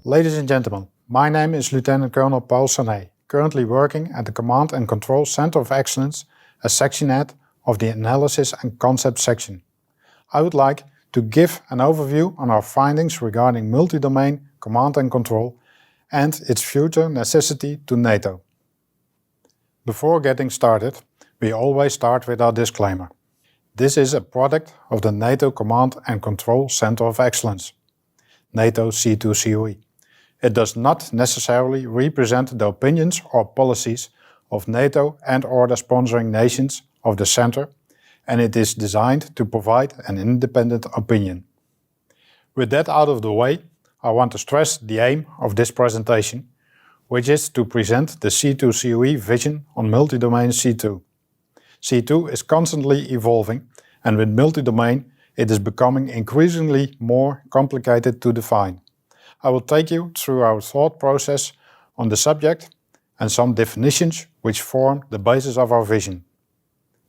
Ladies and gentlemen, my name is Lieutenant Colonel Paul Sané, currently working at the Command and Control Center of Excellence as Section Head of the Analysis and Concept Section. I would like to give an overview on our findings regarding multi-domain command and control and its future necessity to NATO. Before getting started, we always start with our disclaimer. This is a product of the NATO Command and Control Center of Excellence, NATO C2COE. It does not necessarily represent the opinions or policies of NATO and/or the sponsoring nations of the Center, and it is designed to provide an independent opinion. With that out of the way, I want to stress the aim of this presentation, which is to present the C2COE vision on multi-domain C2. C2 is constantly evolving, and with multi-domain, it is becoming increasingly more complicated to define. I will take you through our thought process on the subject and some definitions which form the basis of our vision.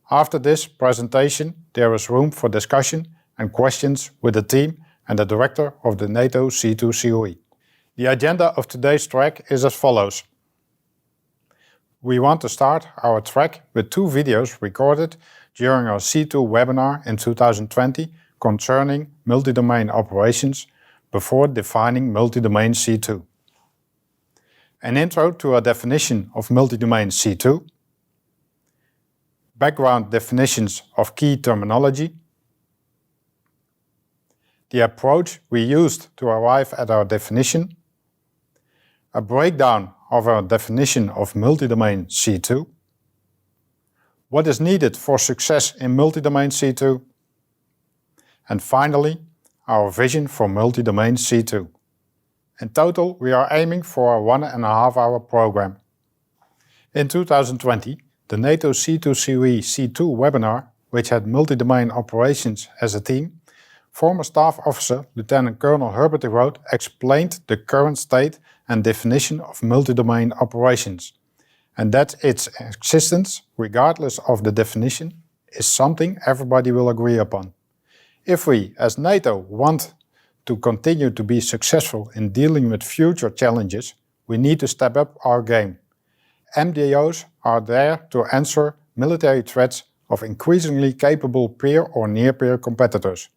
After this presentation, there is room for discussion and questions with the team and the director of the NATO C2COE. The agenda of today's track is as follows. We want to start our track with two videos recorded during our C2 webinar in 2020 concerning multi-domain operations before defining multi-domain C2. An intro to a definition of multi-domain C2, background definitions of key terminology, the approach we used to arrive at our definition, a breakdown of our definition of multi-domain C2, what is needed for success in multi-domain C2, and finally, our vision for multi-domain C2. In total, we are aiming for a 1.5 hour program. In 2020, the NATO C2COE C2 webinar, which had multi-domain operations as a theme, former Staff Officer Lieutenant Colonel Herbert de Groot explained the current state and definition of multi-domain operations, and that its existence, regardless of the definition, is something everybody will agree upon. If we, as NATO, want to continue to be successful in dealing with future challenges, we need to step up our game. MDOs are there to answer military threats of increasingly capable peer or near-peer competitors.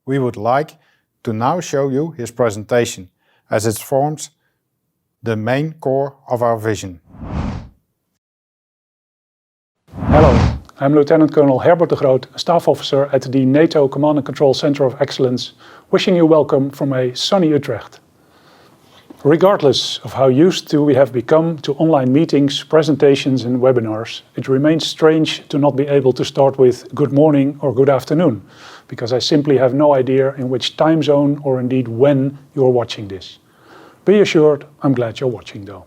We would like to now show you his presentation, as it forms the main core of our vision. Hello, I'm Lieutenant Colonel Herbert de Groot, Staff Officer at the NATO Command and Control Center of Excellence, wishing you welcome from a sunny Utrecht. Regardless of how used to we have become to online meetings, presentations and webinars, it remains strange to not be able to start with good morning or good afternoon, because I simply have no idea in which time zone or indeed when you're watching this. Be assured, I'm glad you're watching though.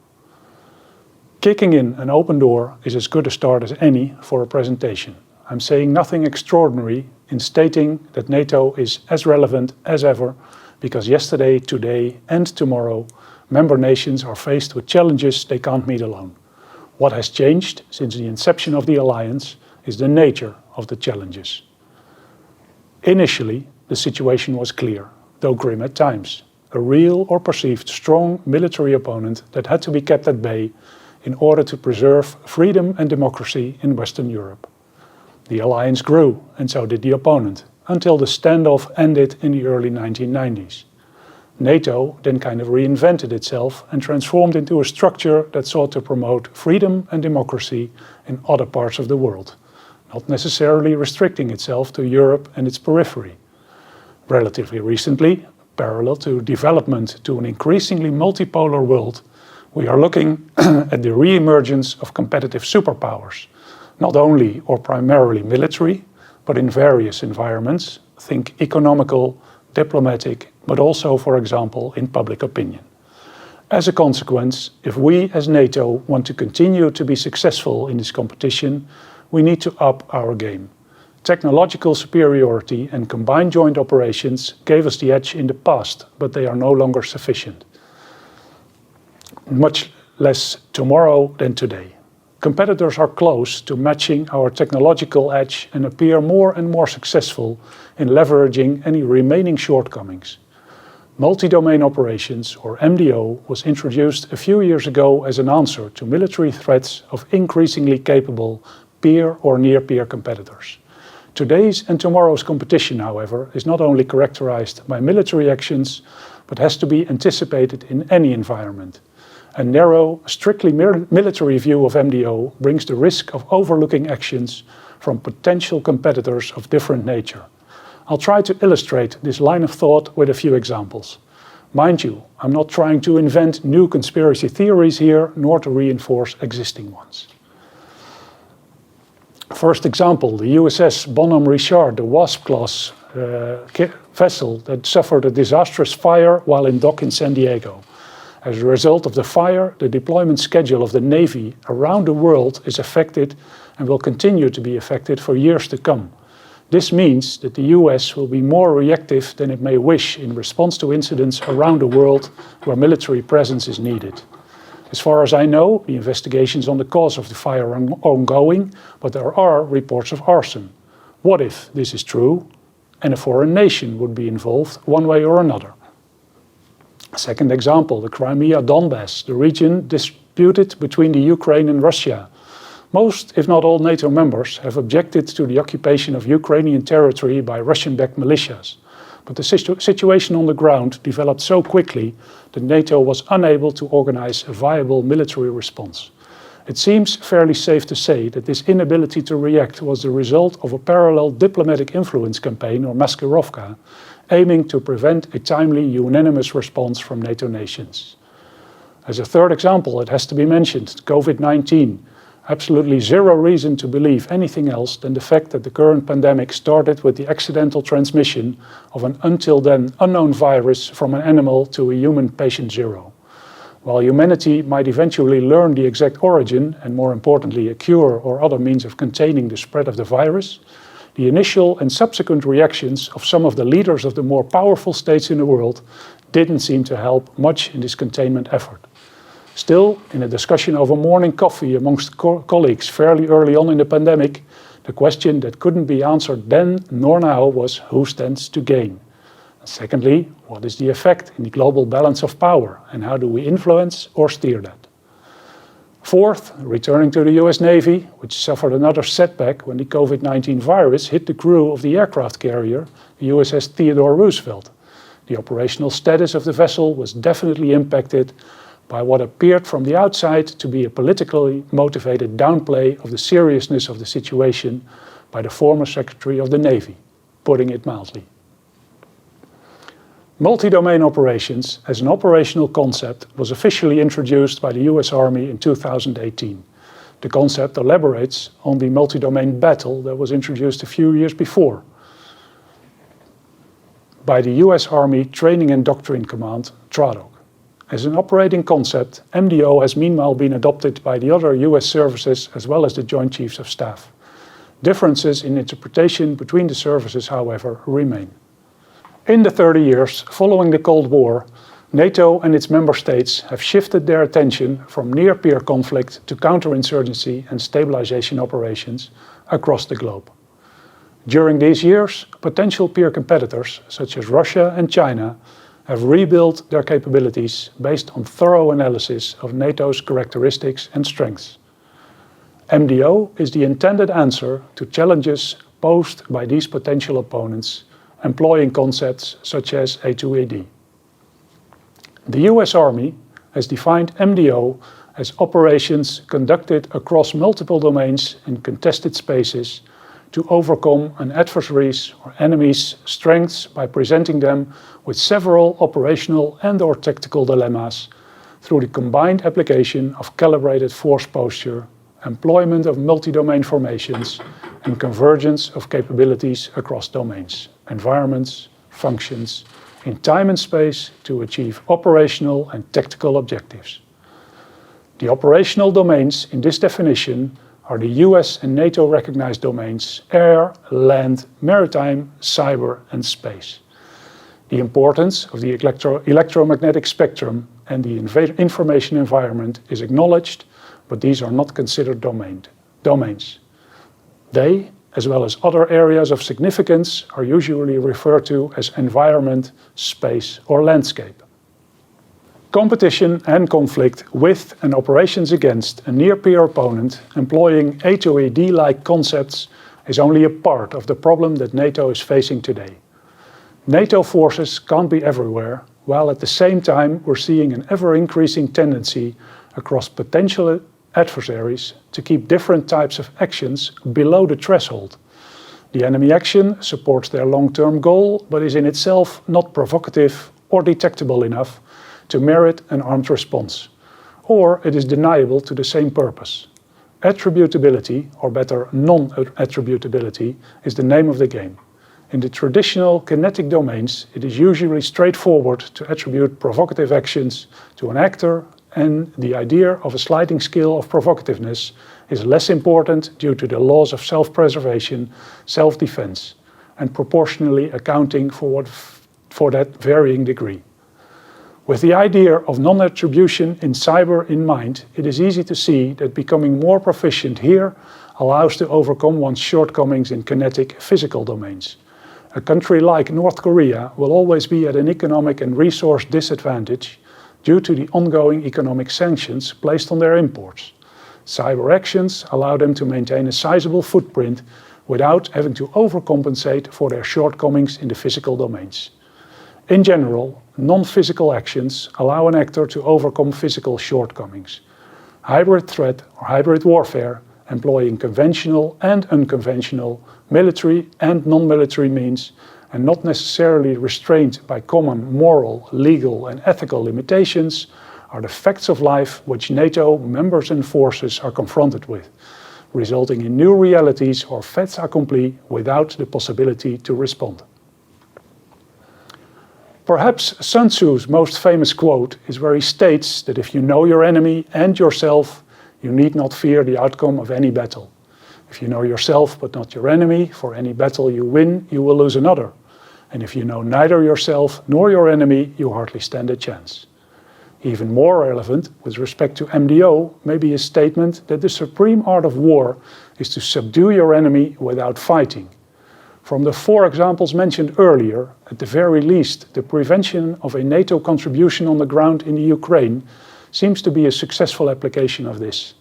Kicking in an open door is as good a start as any for a presentation. I'm saying nothing extraordinary in stating that NATO is as relevant as ever, because yesterday, today and tomorrow, member nations are faced with challenges they can't meet alone. What has changed since the inception of the alliance is the nature of the challenges. Initially, the situation was clear, though grim at times. A real or perceived strong military opponent that had to be kept at bay in order to preserve freedom and democracy in Western Europe. The alliance grew, and so did the opponent, until the standoff ended in the early 1990s. NATO then kind of reinvented itself and transformed into a structure that sought to promote freedom and democracy in other parts of the world, not necessarily restricting itself to Europe and its periphery. Relatively recently, parallel to development to an increasingly multipolar world, we are looking at the re-emergence of competitive superpowers, not only or primarily military, but in various environments, think economical, diplomatic, but also, for example, in public opinion. As a consequence, if we as NATO want to continue to be successful in this competition, we need to up our game. Technological superiority and combined joint operations gave us the edge in the past, but they are no longer sufficient. Much less tomorrow than today. Competitors are close to matching our technological edge and appear more and more successful in leveraging any remaining shortcomings. Multi-domain operations, or MDO, was introduced a few years ago as an answer to military threats of increasingly capable peer or near-peer competitors. Today's and tomorrow's competition, however, is not only characterized by military actions, but has to be anticipated in any environment. A narrow, strictly military view of MDO brings the risk of overlooking actions from potential competitors of different nature. I'll try to illustrate this line of thought with a few examples. Mind you, I'm not trying to invent new conspiracy theories here, nor to reinforce existing ones. First example, the USS Bonhomme Richard, the Wasp-class vessel that suffered a disastrous fire while in dock in San Diego. As a result of the fire, the deployment schedule of the Navy around the world is affected and will continue to be affected for years to come. This means that the US will be more reactive than it may wish in response to incidents around the world where military presence is needed. As far as I know, the investigations on the cause of the fire are ongoing, but there are reports of arson. What if this is true and a foreign nation would be involved one way or another? Second example, the Crimea Donbass, the region disputed between the Ukraine and Russia. Most, if not all, NATO members have objected to the occupation of Ukrainian territory by Russian-backed militias. But the situation on the ground developed so quickly that NATO was unable to organize a viable military response. It seems fairly safe to say that this inability to react was the result of a parallel diplomatic influence campaign, or Maskirovka, aiming to prevent a timely, unanimous response from NATO nations. As a third example, it has to be mentioned, COVID-19. Absolutely zero reason to believe anything else than the fact that the current pandemic started with the accidental transmission of an until then unknown virus from an animal to a human patient zero. While humanity might eventually learn the exact origin and, more importantly, a cure or other means of containing the spread of the virus, the initial and subsequent reactions of some of the leaders of the more powerful states in the world didn't seem to help much in this containment effort. Still, in a discussion over morning coffee amongst colleagues fairly early on in the pandemic, the question that couldn't be answered then nor now was who stands to gain? And secondly, what is the effect in the global balance of power and how do we influence or steer that? Fourth, returning to the US Navy, which suffered another setback when the COVID-19 virus hit the crew of the aircraft carrier, the USS Theodore Roosevelt. The operational status of the vessel was definitely impacted by what appeared from the outside to be a politically motivated downplay of the seriousness of the situation by the former Secretary of the Navy, putting it mildly. Multi-domain operations as an operational concept was officially introduced by the US Army in 2018. The concept elaborates on the multi-domain battle that was introduced a few years before by the US Army Training and Doctrine Command, TRADOC. As an operating concept, MDO has meanwhile been adopted by the other US services as well as the Joint Chiefs of Staff. Differences in interpretation between the services, however, remain. In the 30 years following the Cold War, NATO and its member states have shifted their attention from near-peer conflict to counterinsurgency and stabilization operations across the globe. During these years, potential peer competitors, such as Russia and China, have rebuilt their capabilities based on thorough analysis of NATO's characteristics and strengths. MDO is the intended answer to challenges posed by these potential opponents, employing concepts such as A2AD. The US Army has defined MDO as operations conducted across multiple domains in contested spaces to overcome an adversary's or enemy's strengths by presenting them with several operational and/or tactical dilemmas through the combined application of calibrated force posture, employment of multi-domain formations, and convergence of capabilities across domains, environments, functions, in time and space to achieve operational and tactical objectives. The operational domains in this definition are the US and NATO recognized domains air, land, maritime, cyber, and space. The importance of the electromagnetic spectrum and the information environment is acknowledged, but these are not considered domains. They, as well as other areas of significance, are usually referred to as environment, space, or landscape. Competition and conflict with and operations against a near-peer opponent employing A to E D-like concepts is only a part of the problem that NATO is facing today. NATO forces can't be everywhere, while at the same time we're seeing an ever-increasing tendency across potential adversaries to keep different types of actions below the threshold. The enemy action supports their long-term goal, but is in itself not provocative or detectable enough to merit an armed response, or it is deniable to the same purpose. Attributability, or better non-attributability, is the name of the game. In the traditional kinetic domains, it is usually straightforward to attribute provocative actions to an actor, and the idea of a sliding scale of provocativeness is less important due to the laws of self-preservation, self-defense, and proportionally accounting for that varying degree. With the idea of non-attribution in cyber in mind, it is easy to see that becoming more proficient here allows to overcome one's shortcomings in kinetic physical domains. A country like North Korea will always be at an economic and resource disadvantage due to the ongoing economic sanctions placed on their imports. Cyber actions allow them to maintain a sizable footprint without having to overcompensate for their shortcomings in the physical domains. In general, non-physical actions allow an actor to overcome physical shortcomings. Hybrid threat or hybrid warfare, employing conventional and unconventional, military and non-military means, and not necessarily restrained by common moral, legal and ethical limitations, are the facts of life which NATO members and forces are confronted with, resulting in new realities or faits accompli without the possibility to respond. Perhaps Sun Tzu's most famous quote is where he states that if you know your enemy and yourself, you need not fear the outcome of any battle. If you know yourself but not your enemy, for any battle you win, you will lose another. And if you know neither yourself nor your enemy, you hardly stand a chance. Even more relevant with respect to MDO may be his statement that the supreme art of war is to subdue your enemy without fighting. From the 4 examples mentioned earlier, at the very least, the prevention of a NATO contribution on the ground in the Ukraine seems to be a successful application of this.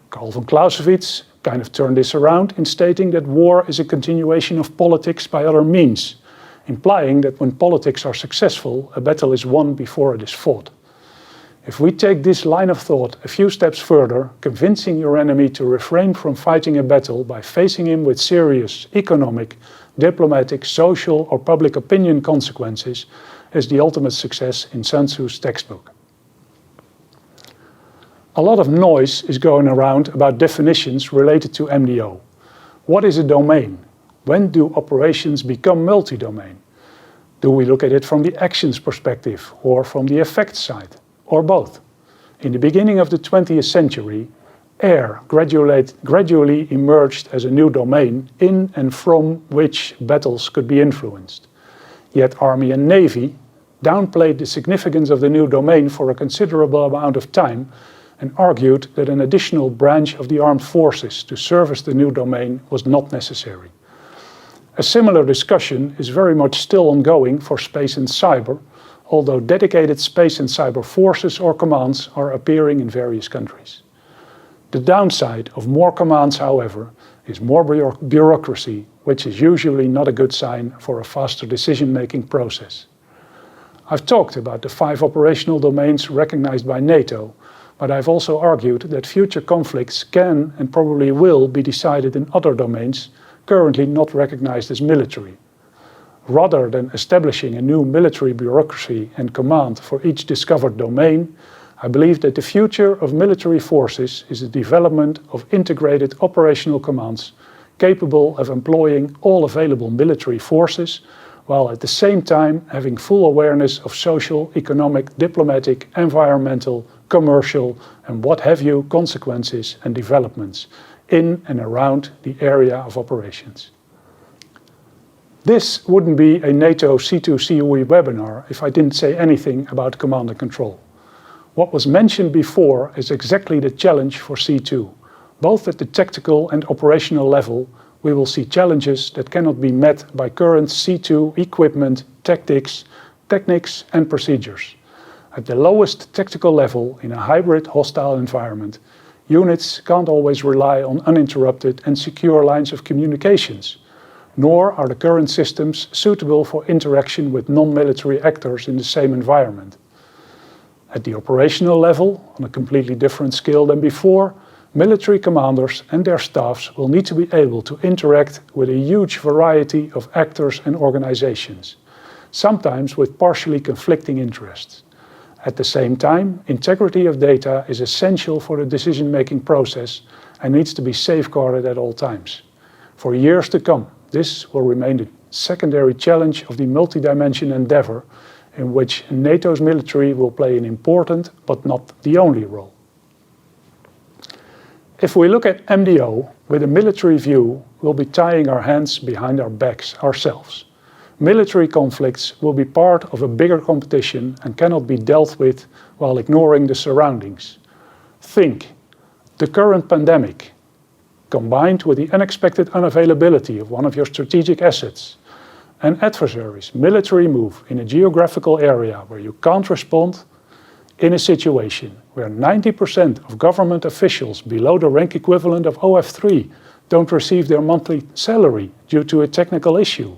Karl von Clausewitz kind of turned this around in stating that war is a continuation of politics by other means, implying that when politics are successful, a battle is won before it is fought. If we take this line of thought a few steps further, convincing your enemy to refrain from fighting a battle by facing him with serious economic, diplomatic, social or public opinion consequences is the ultimate success in Sun Tzu's textbook. A lot of noise is going around about definitions related to MDO. What is a domain? When do operations become multi-domain? Do we look at it from the actions perspective or from the effects side? Or both? In the beginning of the 20th century, air gradually emerged as a new domain in and from which battles could be influenced. Yet Army and Navy downplayed the significance of the new domain for a considerable amount of time and argued that an additional branch of the armed forces to service the new domain was not necessary. A similar discussion is very much still ongoing for space and cyber, although dedicated space and cyber forces or commands are appearing in various countries. The downside of more commands, however, is more bureaucracy, which is usually not a good sign for a faster decision-making process. I've talked about the 5 operational domains recognized by NATO, but I've also argued that future conflicts can and probably will be decided in other domains currently not recognized as military. Rather than establishing a new military bureaucracy and command for each discovered domain, I believe that the future of military forces is the development of integrated operational commands capable of employing all available military forces, while at the same time having full awareness of social, economic, diplomatic, environmental, commercial, and what have you consequences and developments in and around the area of operations. This wouldn't be a NATO C2COE webinar if I didn't say anything about command and control. What was mentioned before is exactly the challenge for C2, both at the tactical and operational level, we will see challenges that cannot be met by current C2 equipment, tactics, techniques and procedures. At the lowest tactical level in a hybrid hostile environment, units can't always rely on uninterrupted and secure lines of communications, nor are the current systems suitable for interaction with non-military actors in the same environment. At the operational level, on a completely different scale than before, military commanders and their staffs will need to be able to interact with a huge variety of actors and organizations, sometimes with partially conflicting interests. At the same time, integrity of data is essential for the decision-making process and needs to be safeguarded at all times. For years to come, this will remain the secondary challenge of the multi-dimension endeavor in which NATO's military will play an important but not the only role. If we look at MDO with a military view, we'll be tying our hands behind our backs ourselves. Military conflicts will be part of a bigger competition and cannot be dealt with while ignoring the surroundings. Think, the current pandemic, combined with the unexpected unavailability of one of your strategic assets, an adversary's military move in a geographical area where you can't respond, in a situation where 90% of government officials below the rank equivalent of OF3 don't receive their monthly salary due to a technical issue,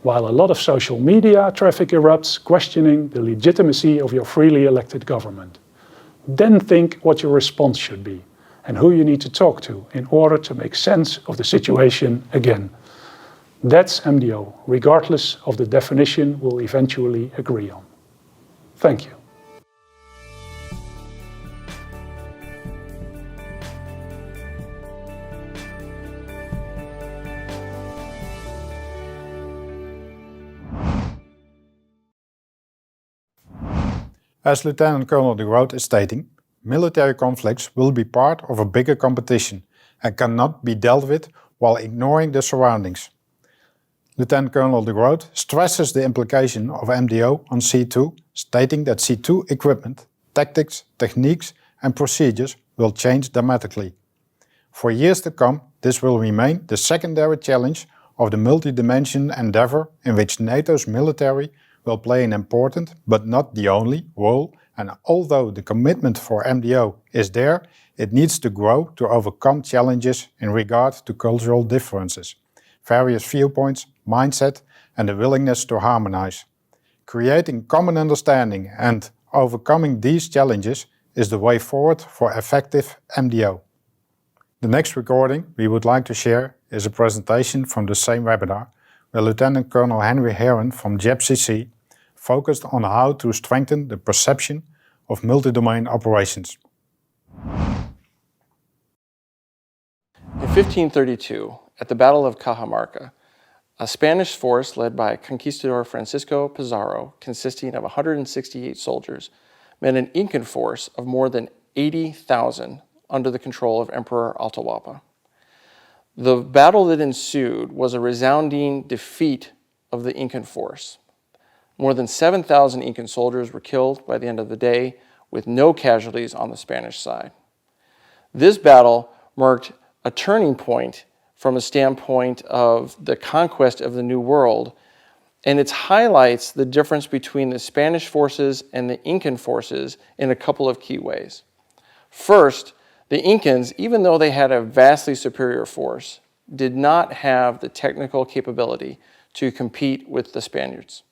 while a lot of social media traffic erupts questioning the legitimacy of your freely elected government. Then think what your response should be and who you need to talk to in order to make sense of the situation again. That's MDO, regardless of the definition we'll eventually agree on. Thank you. As Lieutenant Colonel de Groot is stating, military conflicts will be part of a bigger competition and cannot be dealt with while ignoring the surroundings. Lieutenant Colonel de Groot stresses the implication of MDO on C2, stating that C2 equipment, tactics, techniques and procedures will change dramatically. For years to come, this will remain the secondary challenge of the multi-dimension endeavor in which NATO's military will play an important, but not the only, role, and although the commitment for MDO is there, it needs to grow to overcome challenges in regard to cultural differences, various viewpoints, mindset, and the willingness to harmonize. Creating common understanding and overcoming these challenges is the way forward for effective MDO. The next recording we would like to share is a presentation from the same webinar, where Lieutenant Colonel Henry Heron from JEPCC focused on how to strengthen the perception of multi-domain operations. In 1532, at the Battle of Cajamarca, a Spanish force led by Conquistador Francisco Pizarro, consisting of 168 soldiers, met an Incan force of more than 80,000 under the control of Emperor Atahualpa. The battle that ensued was a resounding defeat of the Incan force. More than 7,000 Incan soldiers were killed by the end of the day, with no casualties on the Spanish side. This battle marked a turning point from a standpoint of the conquest of the New World, and it highlights the difference between the Spanish forces and the Incan forces in a couple of key ways. First, the Incans, even though they had a vastly superior force, did not have the technical capability to compete with the Spaniards.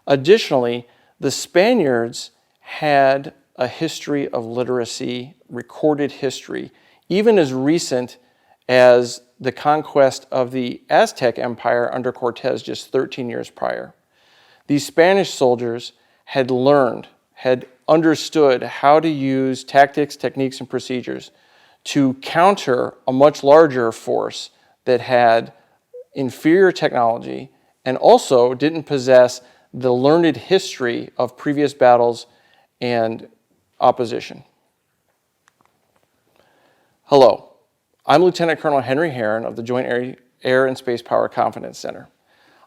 Additionally, the Spaniards had a history of literacy, recorded history, even as recent as the conquest of the Aztec Empire under Cortés just 13 years prior. These Spanish soldiers had learned, had understood how to use tactics, techniques, and procedures to counter a much larger force that had inferior technology and also didn't possess the learned history of previous battles and opposition. Hello, I'm Lieutenant Colonel Henry Heron of the Joint Air and Space Power Confidence Center.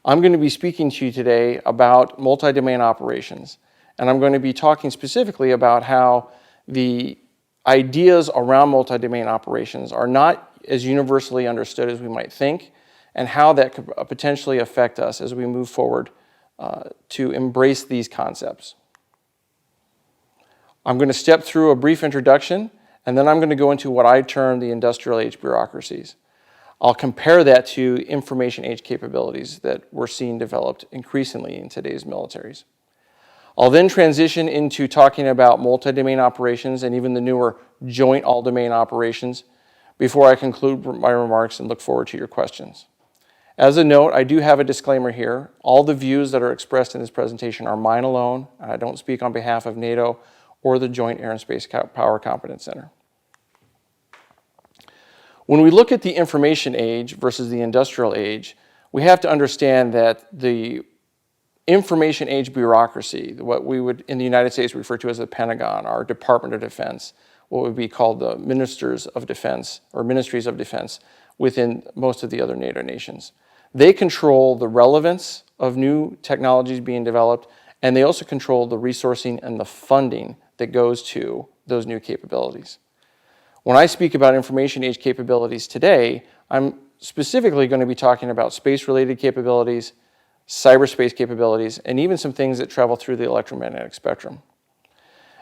I'm going to be speaking to you today about multi-domain operations, and I'm going to be talking specifically about how the ideas around multi-domain operations are not as universally understood as we might think, and how that could potentially affect us as we move forward to embrace these concepts. I'm going to step through a brief introduction, and then I'm going to go into what I term the industrial age bureaucracies. I'll compare that to information age capabilities that we're seeing developed increasingly in today's militaries. I'll then transition into talking about multi-domain operations and even the newer joint all-domain operations before I conclude my remarks and look forward to your questions. As a note, I do have a disclaimer here. All the views that are expressed in this presentation are mine alone, and I don't speak on behalf of NATO or the Joint Air and Space Power Competence Center. When we look at the information age versus the industrial age, we have to understand that the information age bureaucracy, what we would in the United States refer to as the Pentagon, our Department of Defense, what would be called the Ministers of Defense or Ministries of Defense within most of the other NATO nations. They control the relevance of new technologies being developed, and they also control the resourcing and the funding that goes to those new capabilities. When I speak about information age capabilities today, I'm specifically going to be talking about space-related capabilities, cyberspace capabilities, and even some things that travel through the electromagnetic spectrum.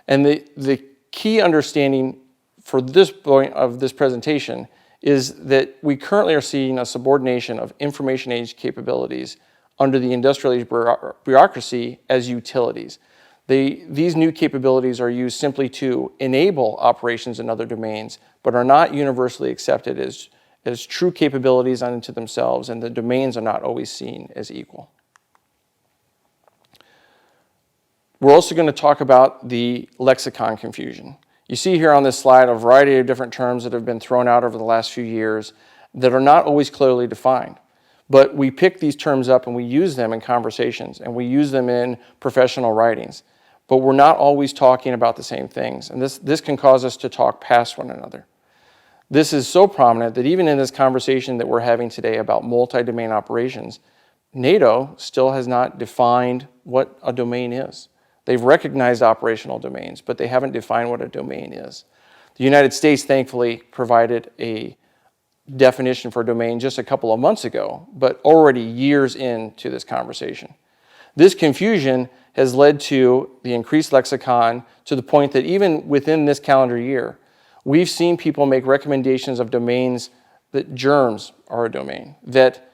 And the key understanding for this point of this presentation is that we currently are seeing a subordination of information age capabilities under the industrial age bureaucracy as utilities. These new capabilities are used simply to enable operations in other domains, but are not universally accepted as true capabilities unto themselves, and the domains are not always seen as equal. We're also going to talk about the lexicon confusion. You see here on this slide a variety of different terms that have been thrown out over the last few years that are not always clearly defined. But we pick these terms up and we use them in conversations, and we use them in professional writings. But we're not always talking about the same things, and this can cause us to talk past one another. This is so prominent that even in this conversation that we're having today about multi-domain operations, NATO still has not defined what a domain is. They've recognized operational domains, but they haven't defined what a domain is. The United States, thankfully, provided a definition for a domain just a couple of months ago, but already years into this conversation. This confusion has led to the increased lexicon to the point that even within this calendar year, we've seen people make recommendations of domains that germs are a domain, that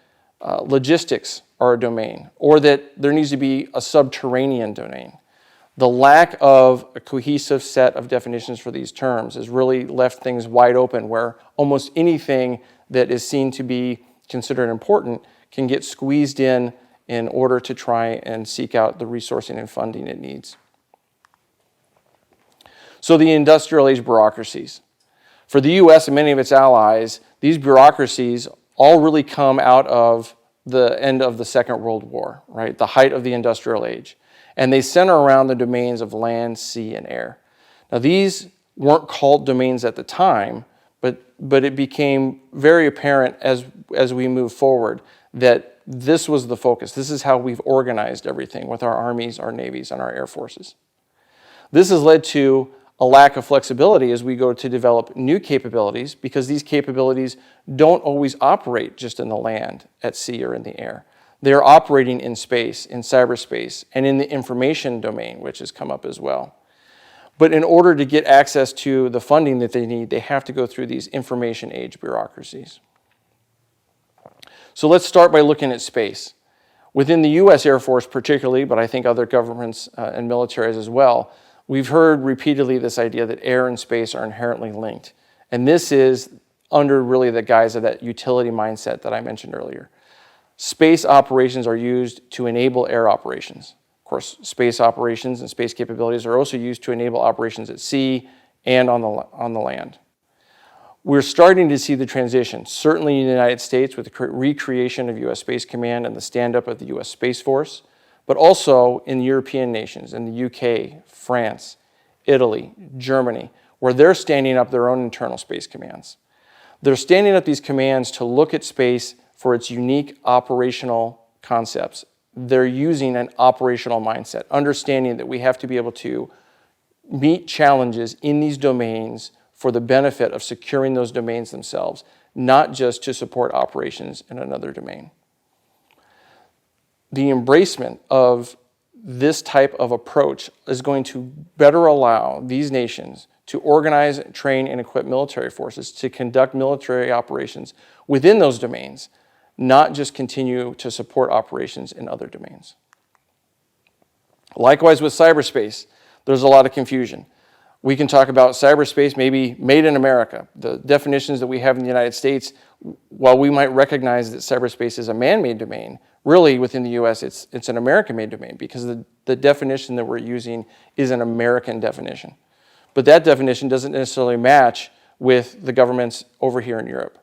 logistics are a domain, or that there needs to be a subterranean domain. The lack of a cohesive set of definitions for these terms has really left things wide open, where almost anything that is seen to be considered important can get squeezed in order to try and seek out the resourcing and funding it needs. So the industrial age bureaucracies. For the US and many of its allies, these bureaucracies all really come out of the end of the Second World War, right? The height of the industrial age. And they center around the domains of land, sea, and air. Now, these weren't called domains at the time, but it became very apparent as we move forward that this was the focus. This is how we've organized everything with our armies, our navies, and our air forces. This has led to a lack of flexibility as we go to develop new capabilities, because these capabilities don't always operate just in the land, at sea, or in the air. They're operating in space, in cyberspace, and in the information domain, which has come up as well. But in order to get access to the funding that they need, they have to go through these information age bureaucracies. So let's start by looking at space. Within the US Air Force particularly, but I think other governments and militaries as well, we've heard repeatedly this idea that air and space are inherently linked. And this is under really the guise of that utility mindset that I mentioned earlier. Space operations are used to enable air operations. Of course, space operations and space capabilities are also used to enable operations at sea and on the land. We're starting to see the transition, certainly in the United States with the recreation of US Space Command and the stand-up of the US Space Force, but also in European nations, in the UK, France, Italy, Germany, where they're standing up their own internal space commands. They're standing up these commands to look at space for its unique operational concepts. They're using an operational mindset, understanding that we have to be able to meet challenges in these domains for the benefit of securing those domains themselves, not just to support operations in another domain. The embracement of this type of approach is going to better allow these nations to organize, train, and equip military forces to conduct military operations within those domains, not just continue to support operations in other domains. Likewise with cyberspace, there's a lot of confusion. We can talk about cyberspace maybe made in America. The definitions that we have in the United States, while we might recognize that cyberspace is a man-made domain, really within the US it's an American-made domain because the definition that we're using is an American definition. But that definition doesn't necessarily match with the governments over here in Europe.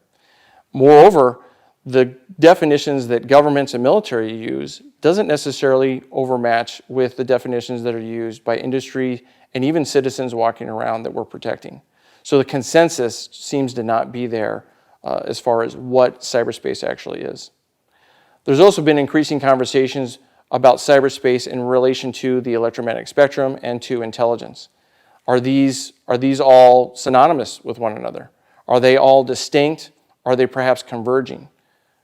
Moreover, the definitions that governments and military use doesn't necessarily overmatch with the definitions that are used by industry and even citizens walking around that we're protecting. So the consensus seems to not be there as far as what cyberspace actually is. There's also been increasing conversations about cyberspace in relation to the electromagnetic spectrum and to intelligence. Are these all synonymous with one another? Are they all distinct? Are they perhaps converging?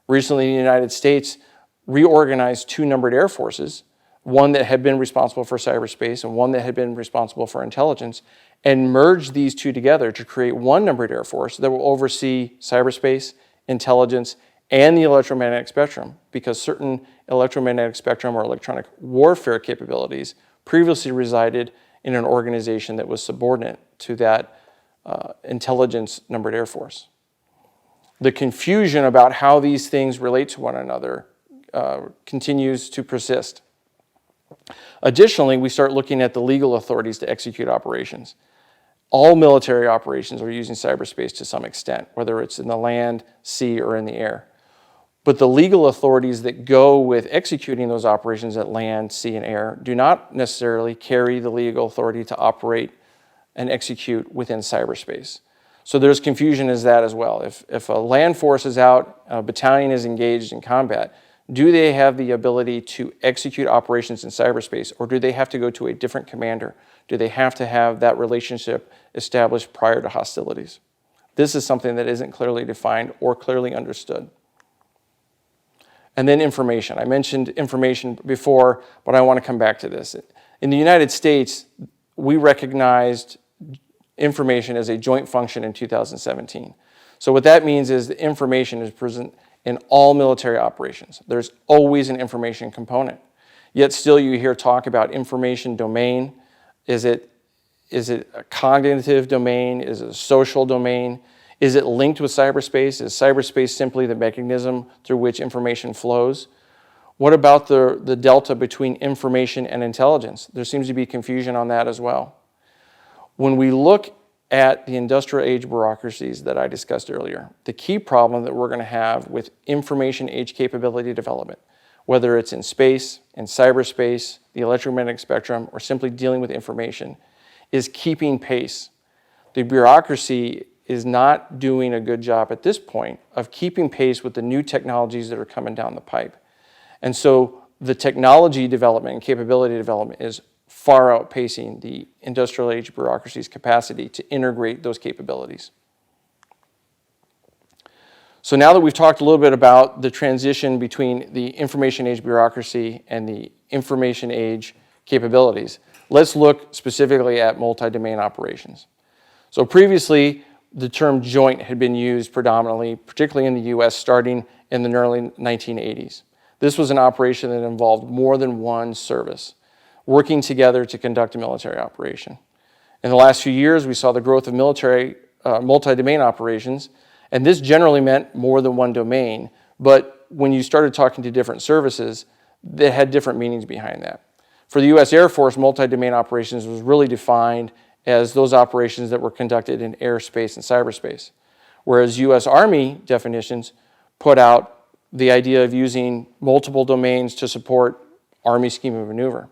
Recently, the United States reorganized two numbered air forces, one that had been responsible for cyberspace and one that had been responsible for intelligence, and merged these two together to create one numbered air force that will oversee cyberspace, intelligence, and the electromagnetic spectrum, because certain electromagnetic spectrum or electronic warfare capabilities previously resided in an organization that was subordinate to that intelligence numbered air force. The confusion about how these things relate to one another continues to persist. Additionally, we start looking at the legal authorities to execute operations. All military operations are using cyberspace to some extent, whether it's in the land, sea, or in the air. But the legal authorities that go with executing those operations at land, sea, and air do not necessarily carry the legal authority to operate and execute within cyberspace. So there's confusion as that as well. If a land force is out, a battalion is engaged in combat, do they have the ability to execute operations in cyberspace, or do they have to go to a different commander? Do they have to have that relationship established prior to hostilities? This is something that isn't clearly defined or clearly understood. And then information. I mentioned information before, but I want to come back to this. In the United States, we recognized information as a joint function in 2017. So what that means is the information is present in all military operations. There's always an information component. Yet still you hear talk about information domain. Is it a cognitive domain? Is it a social domain? Is it linked with cyberspace? Is cyberspace simply the mechanism through which information flows? What about the delta between information and intelligence? There seems to be confusion on that as well. When we look at the industrial age bureaucracies that I discussed earlier, the key problem that we're going to have with information age capability development, whether it's in space, in cyberspace, the electromagnetic spectrum, or simply dealing with information, is keeping pace. The bureaucracy is not doing a good job at this point of keeping pace with the new technologies that are coming down the pipe. And so the technology development and capability development is far outpacing the industrial age bureaucracy's capacity to integrate those capabilities. So now that we've talked a little bit about the transition between the information age bureaucracy and the information age capabilities, let's look specifically at multi-domain operations. So previously, the term joint had been used predominantly, particularly in the US, starting in the early 1980s. This was an operation that involved more than one service working together to conduct a military operation. In the last few years, we saw the growth of military multi-domain operations, and this generally meant more than one domain, but when you started talking to different services, they had different meanings behind that. For the US Air Force, multi-domain operations was really defined as those operations that were conducted in airspace and cyberspace, whereas US Army definitions put out the idea of using multiple domains to support Army scheme of maneuver.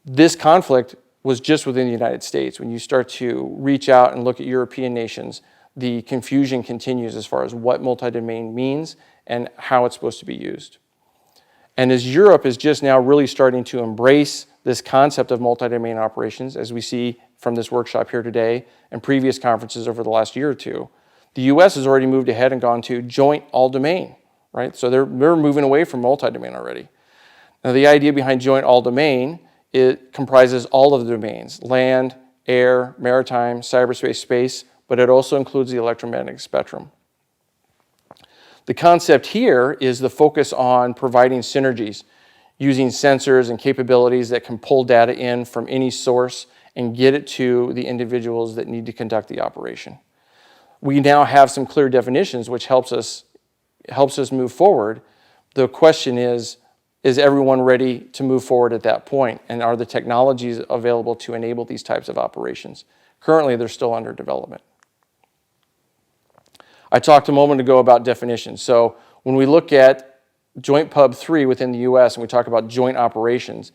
This conflict was just within the United States. When you start to reach out and look at European nations, the confusion continues as far as what multi-domain means and how it's supposed to be used. And as Europe is just now really starting to embrace this concept of multi-domain operations, as we see from this workshop here today and previous conferences over the last year or two, The US has already moved ahead and gone to joint all-domain, right? So they're moving away from multi-domain already. Now the idea behind joint all-domain, it comprises all of the domains, land, air, maritime, cyberspace, space, but it also includes the electromagnetic spectrum. The concept here is the focus on providing synergies, using sensors and capabilities that can pull data in from any source and get it to the individuals that need to conduct the operation. We now have some clear definitions, which helps us move forward. The question is everyone ready to move forward at that point? And are the technologies available to enable these types of operations? Currently, they're still under development. I talked a moment ago about definitions. So when we look at Joint Pub 3 within the US and we talk about joint operations,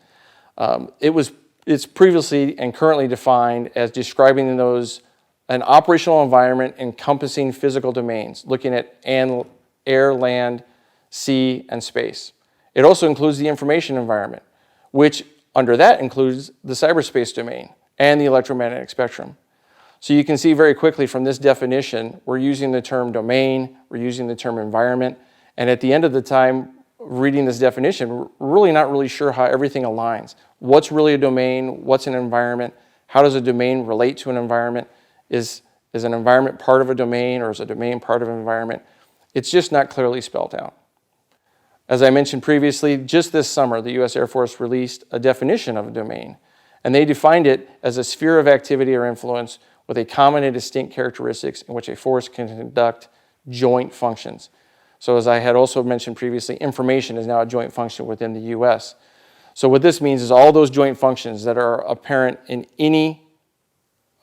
it's previously and currently defined as describing an operational environment encompassing physical domains, looking at air, land, sea, and space. It also includes the information environment, which under that includes the cyberspace domain and the electromagnetic spectrum. So you can see very quickly from this definition, we're using the term domain, we're using the term environment, and at the end of the time, reading this definition, we're really not really sure how everything aligns. What's really a domain? What's an environment? How does a domain relate to an environment? Is an environment part of a domain, or is a domain part of an environment? It's just not clearly spelled out. As I mentioned previously, just this summer, the US Air Force released a definition of a domain, and they defined it as a sphere of activity or influence with a common and distinct characteristics in which a force can conduct joint functions. So as I had also mentioned previously, information is now a joint function within the US. So what this means is all those joint functions that are apparent in any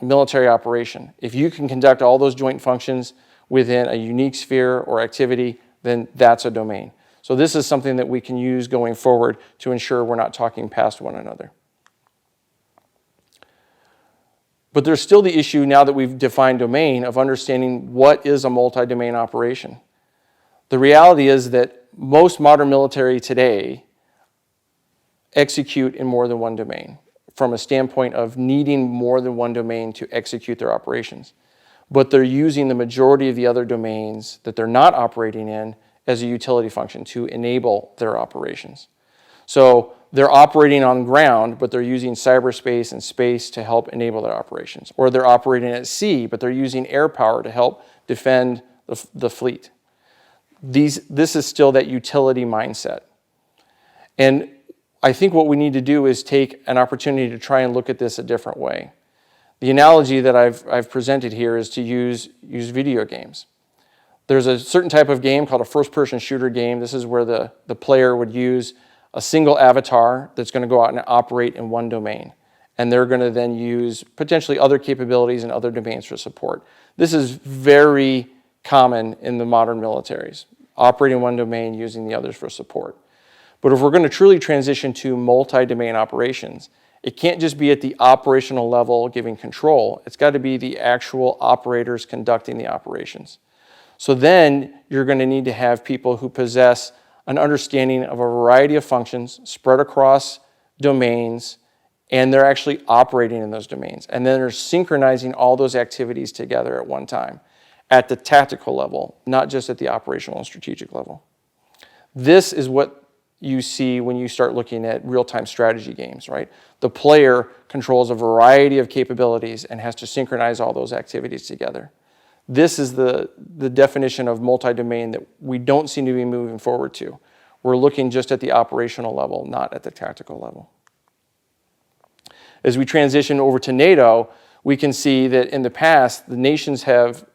military operation, if you can conduct all those joint functions within a unique sphere or activity, then that's a domain. So this is something that we can use going forward to ensure we're not talking past one another. But there's still the issue, now that we've defined domain, of understanding what is a multi-domain operation. The reality is that most modern military today execute in more than one domain, from a standpoint of needing more than one domain to execute their operations. But they're using the majority of the other domains that they're not operating in as a utility function to enable their operations. So they're operating on ground, but they're using cyberspace and space to help enable their operations. Or they're operating at sea, but they're using air power to help defend the fleet. This is still that utility mindset. And I think what we need to do is take an opportunity to try and look at this a different way. The analogy that I've presented here is to use video games. There's a certain type of game called a first-person shooter game. This is where the player would use a single avatar that's going to go out and operate in one domain. And they're going to then use potentially other capabilities in other domains for support. This is very common in the modern militaries, operating one domain, using the others for support. But if we're going to truly transition to multi-domain operations, it can't just be at the operational level giving control. It's got to be the actual operators conducting the operations. So then you're going to need to have people who possess an understanding of a variety of functions spread across domains, and they're actually operating in those domains. And then they're synchronizing all those activities together at one time at the tactical level, not just at the operational and strategic level. This is what you see when you start looking at real-time strategy games, right? The player controls a variety of capabilities and has to synchronize all those activities together. This is the definition of multi-domain that we don't seem to be moving forward to. We're looking just at the operational level, not at the tactical level. As we transition over to NATO, we can see that in the past, the nations have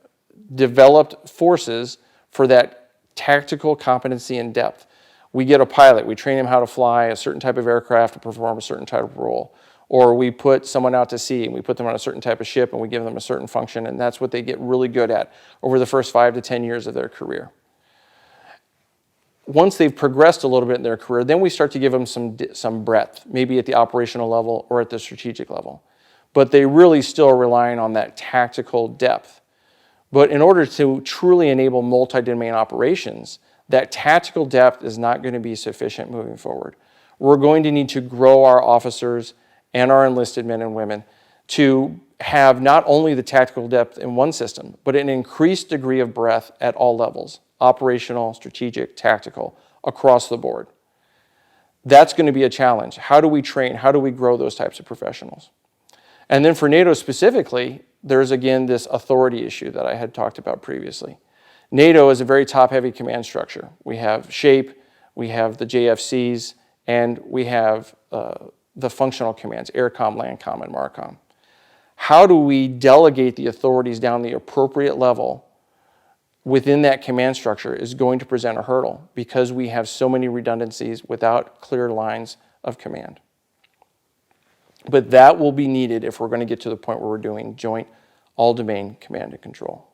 developed forces for that tactical competency and depth. We get a pilot, we train him how to fly a certain type of aircraft to perform a certain type of role. Or we put someone out to sea and we put them on a certain type of ship and we give them a certain function, and that's what they get really good at over the first 5 to 10 years of their career. Once they've progressed a little bit in their career, then we start to give them some breadth, maybe at the operational level or at the strategic level. But they really still are relying on that tactical depth. But in order to truly enable multi-domain operations, that tactical depth is not going to be sufficient moving forward. We're going to need to grow our officers and our enlisted men and women to have not only the tactical depth in one system, but an increased degree of breadth at all levels, operational, strategic, tactical, across the board. That's going to be a challenge. How do we train? How do we grow those types of professionals? And then for NATO specifically, there's again this authority issue that I had talked about previously. NATO is a very top-heavy command structure. We have SHAPE, we have the JFCs, and we have the functional commands, AirCom, LANDCOM, and MARCOM. How do we delegate the authorities down the appropriate level within that command structure is going to present a hurdle because we have so many redundancies without clear lines of command. But that will be needed if we're going to get to the point where we're doing joint all-domain command and control.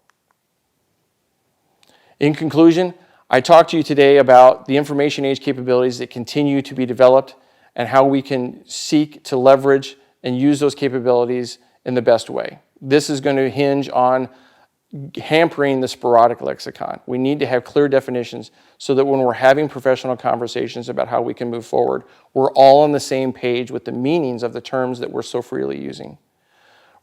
In conclusion, I talked to you today about the information age capabilities that continue to be developed and how we can seek to leverage and use those capabilities in the best way. This is going to hinge on hampering the sporadic lexicon. We need to have clear definitions so that when we're having professional conversations about how we can move forward, we're all on the same page with the meanings of the terms that we're so freely using.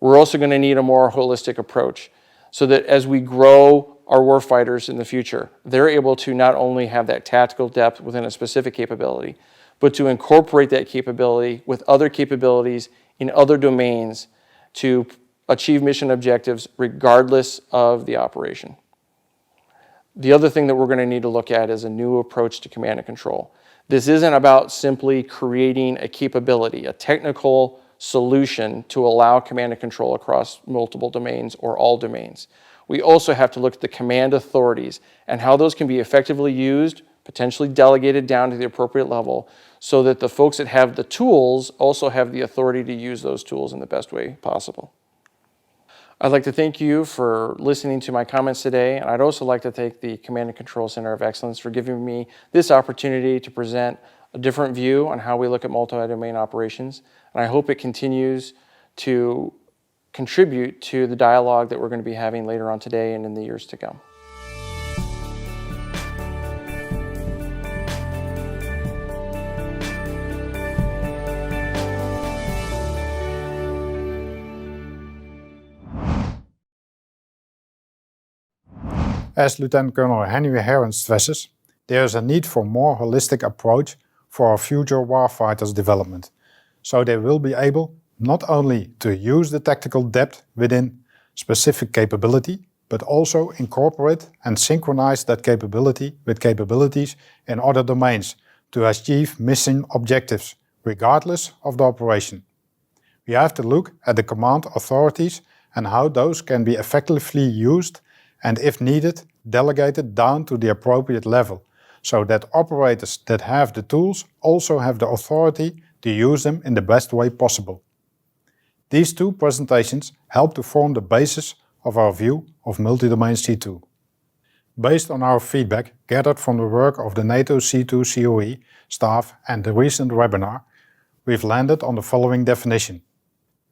We're also going to need a more holistic approach so that as we grow our warfighters in the future, they're able to not only have that tactical depth within a specific capability, but to incorporate that capability with other capabilities in other domains to achieve mission objectives regardless of the operation. The other thing that we're going to need to look at is a new approach to command and control. This isn't about simply creating a capability, a technical solution to allow command and control across multiple domains or all domains. We also have to look at the command authorities and how those can be effectively used, potentially delegated down to the appropriate level, so that the folks that have the tools also have the authority to use those tools in the best way possible. I'd like to thank you for listening to my comments today, and I'd also like to thank the Command and Control Center of Excellence for giving me this opportunity to present a different view on how we look at multi-domain operations, and I hope it continues to contribute to the dialogue that we're going to be having later on today and in the years to come. As Lieutenant Colonel Henry Heron stresses, there is a need for a more holistic approach for our future warfighters' development, so they will be able not only to use the tactical depth within specific capability, but also incorporate and synchronize that capability with capabilities in other domains to achieve mission objectives, regardless of the operation. We have to look at the command authorities and how those can be effectively used and, if needed, delegated down to the appropriate level, so that operators that have the tools also have the authority to use them in the best way possible. These two presentations help to form the basis of our view of Mutli-Domain C2. Based on our feedback gathered from the work of the NATO C2COE staff and the recent webinar, we've landed on the following definition: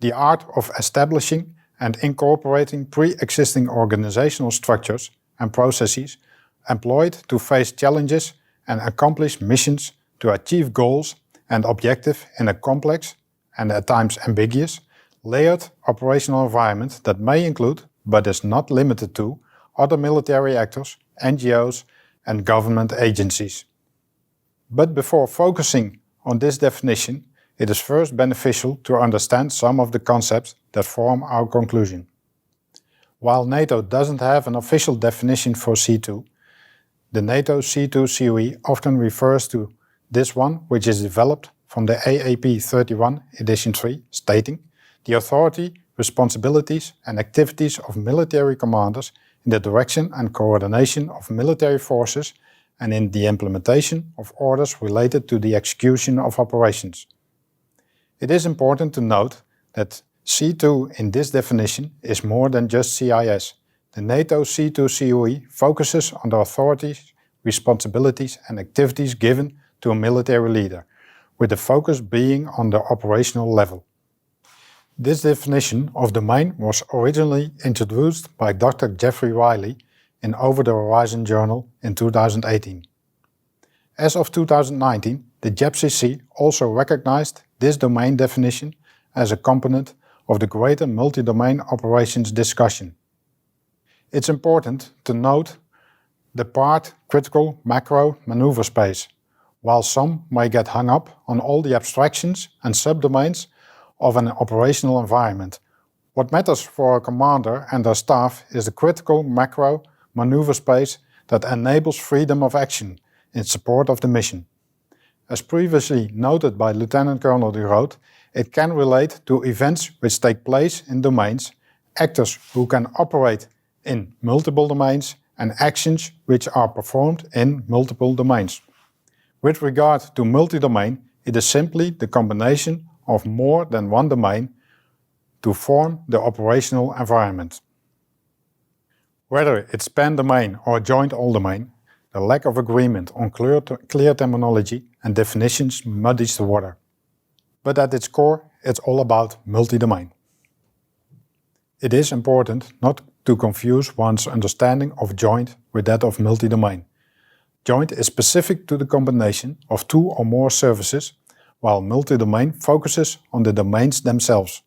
the art of establishing and incorporating pre-existing organizational structures and processes employed to face challenges and accomplish missions to achieve goals and objectives in a complex and at times ambiguous, layered operational environment that may include, but is not limited to, other military actors, NGOs, and government agencies. But before focusing on this definition, it is first beneficial to understand some of the concepts that form our conclusion. While NATO doesn't have an official definition for C2, the NATO C2COE often refers to this one, which is developed from the AAP 31 Edition 3, stating the authority, responsibilities and activities of military commanders in the direction and coordination of military forces and in the implementation of orders related to the execution of operations. It is important to note that C2 in this definition is more than just CIS. The NATO C2COE focuses on the authorities, responsibilities and activities given to a military leader, with the focus being on the operational level. This definition of domain was originally introduced by Dr. Jeffrey Wiley in Over the Horizon Journal in 2018. As of 2019, the JAPCC also recognized this domain definition as a component of the greater multi-domain operations discussion. It's important to note the part critical macro maneuver space, while some may get hung up on all the abstractions and subdomains of an operational environment. What matters for a commander and their staff is the critical macro maneuver space that enables freedom of action in support of the mission. As previously noted by Lieutenant Colonel de Groot, it can relate to events which take place in domains, actors who can operate in multiple domains, and actions which are performed in multiple domains. With regard to multi-domain, it is simply the combination of more than one domain to form the operational environment. Whether it's pan-domain or joint all-domain, the lack of agreement on clear terminology and definitions muddies the water. But at its core, it's all about multi-domain. It is important not to confuse one's understanding of joint with that of multi-domain. Joint is specific to the combination of two or more services, while multi-domain focuses on the domains themselves.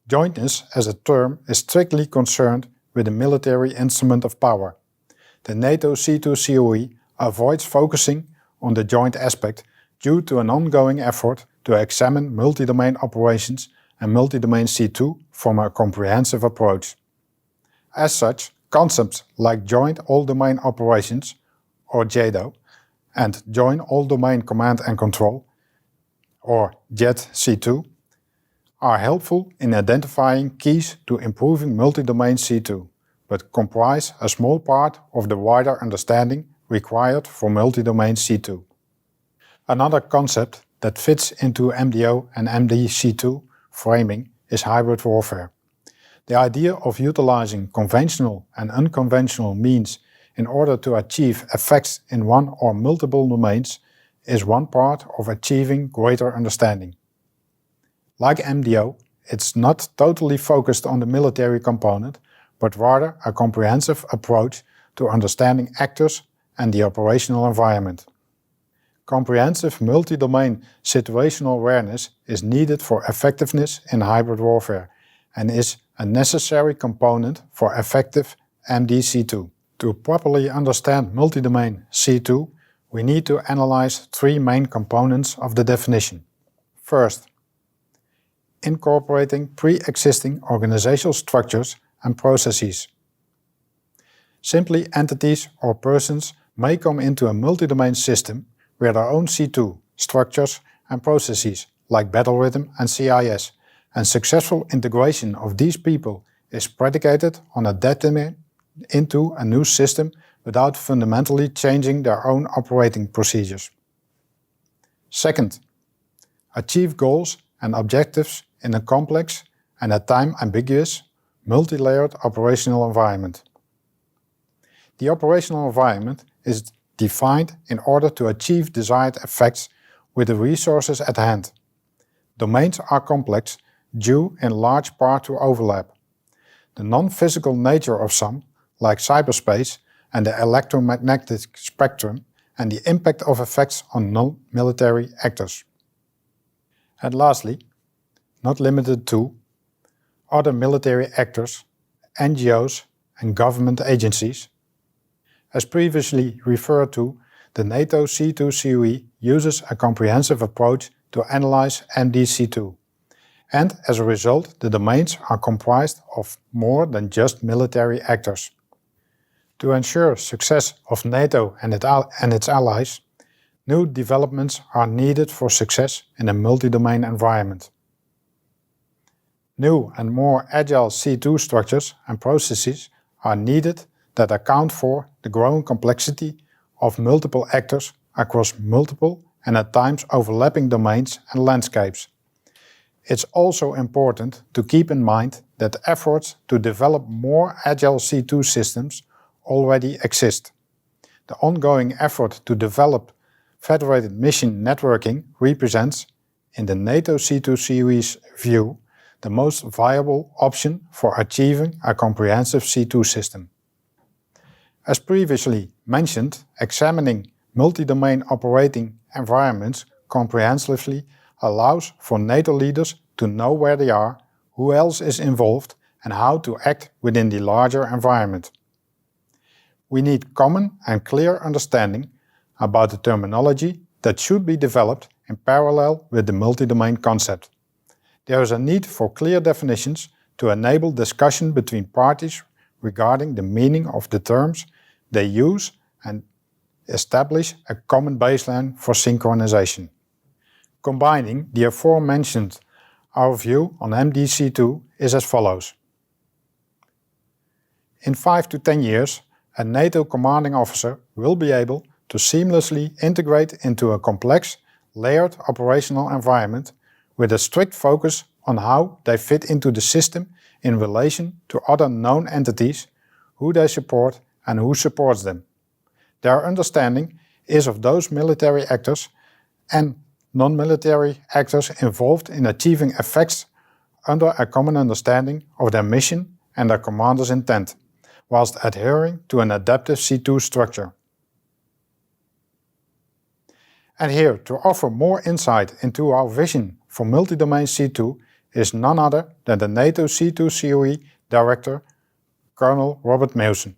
Jointness as a term is strictly concerned with the military instrument of power. The NATO C2COE avoids focusing on the joint aspect due to an ongoing effort to examine multi-domain operations and Mutli-Domain C2 from a comprehensive approach. As such, concepts like Joint All-Domain Operations, or JADO, and Joint All-Domain Command and Control, or JET-C2, are helpful in identifying keys to improving Mutli-Domain C2, but comprise a small part of the wider understanding required for Mutli-Domain C2. Another concept that fits into MDO and MDC2 framing is hybrid warfare. The idea of utilizing conventional and unconventional means in order to achieve effects in one or multiple domains is one part of achieving greater understanding. Like MDO, it's not totally focused on the military component, but rather a comprehensive approach to understanding actors and the operational environment. Comprehensive multi-domain situational awareness is needed for effectiveness in hybrid warfare and is a necessary component for effective MDC2. To properly understand Mutli-Domain C2, we need to analyze three main components of the definition. First, incorporating pre-existing organizational structures and processes. Simply, entities or persons may come into a multi-domain system where their own C2 structures and processes like battle rhythm and CIS, and successful integration of these people is predicated on adapting into a new system without fundamentally changing their own operating procedures. Second, achieve goals and objectives in a complex and at times ambiguous, multi-layered operational environment. The operational environment is defined in order to achieve desired effects with the resources at hand. Domains are complex due in large part to overlap. The non-physical nature of some, like cyberspace and the electromagnetic spectrum, and the impact of effects on non-military actors. And lastly, not limited to, other military actors, NGOs and government agencies. As previously referred to, the NATO C2COE uses a comprehensive approach to analyze MDC2. And as a result, the domains are comprised of more than just military actors. To ensure success of NATO and its allies, new developments are needed for success in a multi-domain environment. New and more agile C2 structures and processes are needed that account for the growing complexity of multiple actors across multiple and at times overlapping domains and landscapes. It's also important to keep in mind that efforts to develop more agile C2 systems already exist. The ongoing effort to develop federated mission networking represents, in the NATO C2COE's view, the most viable option for achieving a comprehensive C2 system. As previously mentioned, examining multi-domain operating environments comprehensively allows for NATO leaders to know where they are, who else is involved and how to act within the larger environment. We need common and clear understanding about the terminology that should be developed in parallel with the multi-domain concept. There is a need for clear definitions to enable discussion between parties regarding the meaning of the terms they use and establish a common baseline for synchronization. Combining the aforementioned, our view on MDC2 is as follows. In 5 to 10 years, a NATO commanding officer will be able to seamlessly integrate into a complex, layered operational environment with a strict focus on how they fit into the system in relation to other known entities, who they support and who supports them. Their understanding is of those military actors and non-military actors involved in achieving effects under a common understanding of their mission and their commander's intent, whilst adhering to an adaptive C2 structure. And here, to offer more insight into our vision for Mutli-Domain C2 is none other than the NATO C2COE Director, Colonel Robert Mewsen.